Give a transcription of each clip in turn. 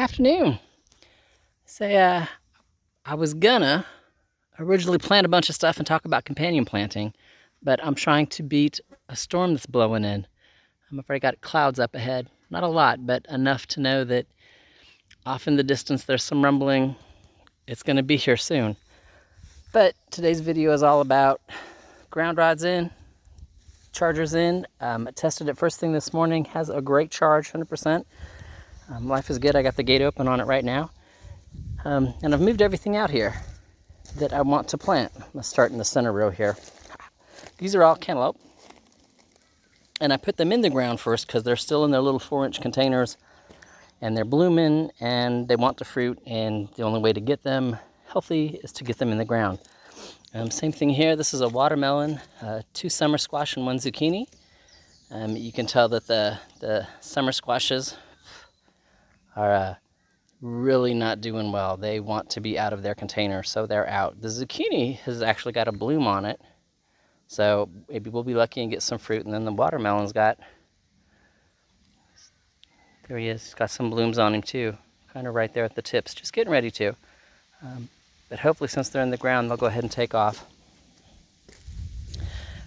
afternoon. I was gonna originally plant a bunch of stuff and talk about companion planting, but I'm trying to beat a storm that's blowing in. I'm afraid I got clouds up ahead. Not a lot, but enough to know that off in the distance there's some rumbling. It's gonna be here soon. But today's video is all about ground rods in, chargers in. I tested it first thing this morning, has a great charge, 100%. Life is good. I got the gate open on it right now. And I've moved everything out here that I want to plant. I'm gonna start in the center row here. These are all cantaloupe. And I put them in the ground first because they're still in their little 4-inch containers and they're blooming and they want the fruit, and the only way to get them healthy is to get them in the ground. Same thing here. This is a watermelon, 2 summer squash and 1 zucchini. You can tell that the summer squashes are really not doing well. They want to be out of their container, so they're out. The zucchini has actually got a bloom on it, so maybe we'll be lucky and get some fruit. And then the watermelon's got, there he is, he's got some blooms on him too, kind of right there at the tips, just getting ready to. But hopefully since they're in the ground, they'll go ahead and take off.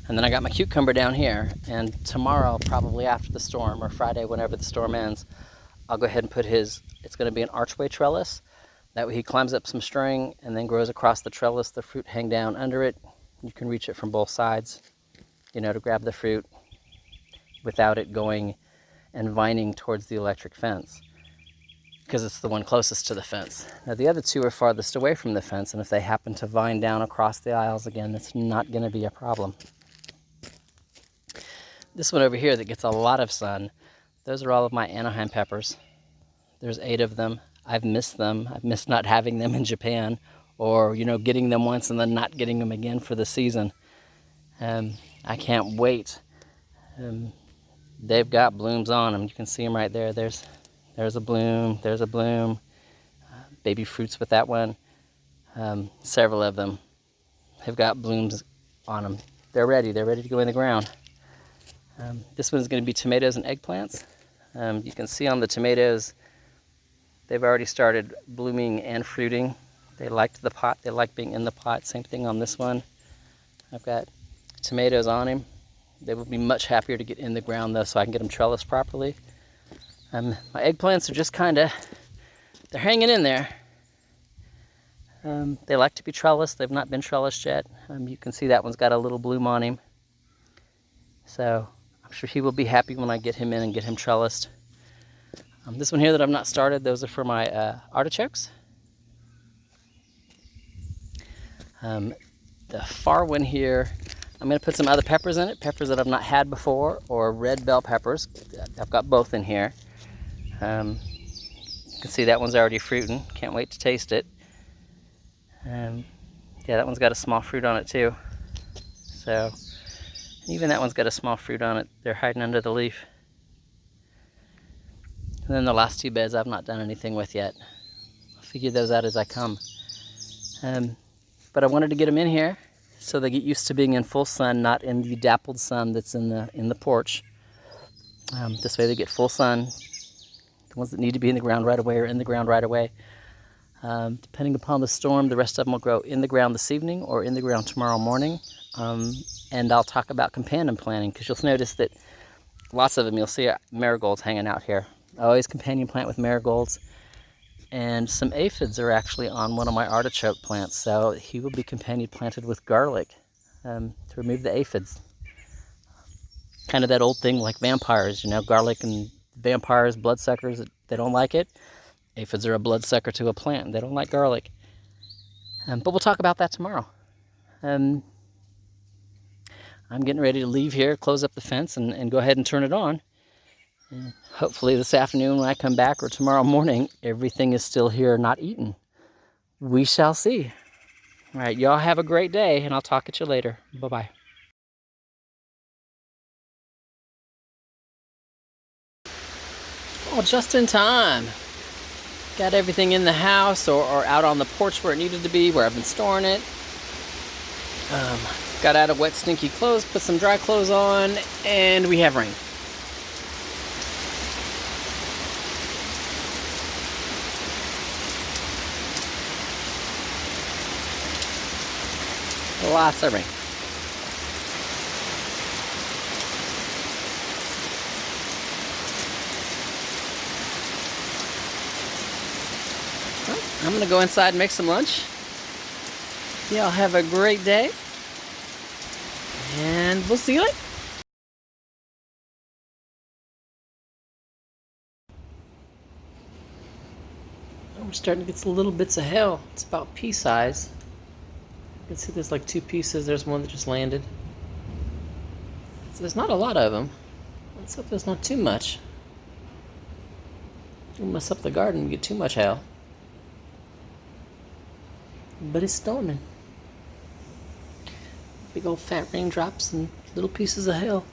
And then I got my cucumber down here, and tomorrow, probably after the storm, or Friday, whenever the storm ends, I'll go ahead and put his, it's going to be an archway trellis. That way he climbs up some string and then grows across the trellis. The fruit hang down under it. You can reach it from both sides, to grab the fruit without it going and vining towards the electric fence, because it's the one closest to the fence. Now the other two are farthest away from the fence, and if they happen to vine down across the aisles again, it's not going to be a problem. This one over here that gets a lot of sun, those are all of my Anaheim peppers. There's 8 of them. I've missed them. I've missed not having them in Japan, or getting them once and then not getting them again for the season. I can't wait. They've got blooms on them. You can see them right there. There's a bloom. There's a bloom. Baby fruits with that one. Several of them have got blooms on them. They're ready. They're ready to go in the ground. This one's going to be tomatoes and eggplants. You can see on the tomatoes, they've already started blooming and fruiting. They liked the pot. They like being in the pot. Same thing on this one. I've got tomatoes on him. They will be much happier to get in the ground though, so I can get them trellised properly. My eggplants are just they're hanging in there. They like to be trellised. They've not been trellised yet. You can see that one's got a little bloom on him. So I'm sure he will be happy when I get him in and get him trellised. This one here that I've not started, those are for my artichokes. The far one here, I'm going to put some other peppers in it, peppers that I've not had before, or red bell peppers. I've got both in here. You can see that one's already fruiting. Can't wait to taste it. Yeah, that one's got a small fruit on it too. So, even that one's got a small fruit on it. They're hiding under the leaf. And then the last 2 beds I've not done anything with yet. I'll figure those out as I come. But I wanted to get them in here so they get used to being in full sun, not in the dappled sun that's in the porch. This way they get full sun. The ones that need to be in the ground right away are in the ground right away. Depending upon the storm, the rest of them will grow in the ground this evening or in the ground tomorrow morning. And I'll talk about companion planting, because you'll notice that lots of them, you'll see marigolds hanging out here. I always companion plant with marigolds, and some aphids are actually on one of my artichoke plants, so he will be companion planted with garlic to remove the aphids. Kind of that old thing like vampires, garlic and vampires, bloodsuckers, they don't like it. Aphids are a bloodsucker to a plant. They don't like garlic. But we'll talk about that tomorrow. I'm getting ready to leave here, close up the fence, and go ahead and turn it on. And hopefully this afternoon when I come back, or tomorrow morning, everything is still here, not eaten. We shall see. All right, y'all have a great day, and I'll talk at you later. Bye-bye. Oh, just in time. Got everything in the house or out on the porch where it needed to be, where I've been storing it. Got out of wet, stinky clothes, put some dry clothes on, and we have rain. lots of rain. Well, I'm gonna go inside and make some lunch. Y'all have a great day, and we'll see you later. We're starting to get some little bits of hail. It's about pea size. You can see there's like 2 pieces. There's one that just landed. So there's not a lot of them. Let's hope there's not too much. We'll mess up the garden and get too much hail. But it's storming. Big old fat raindrops and little pieces of hail.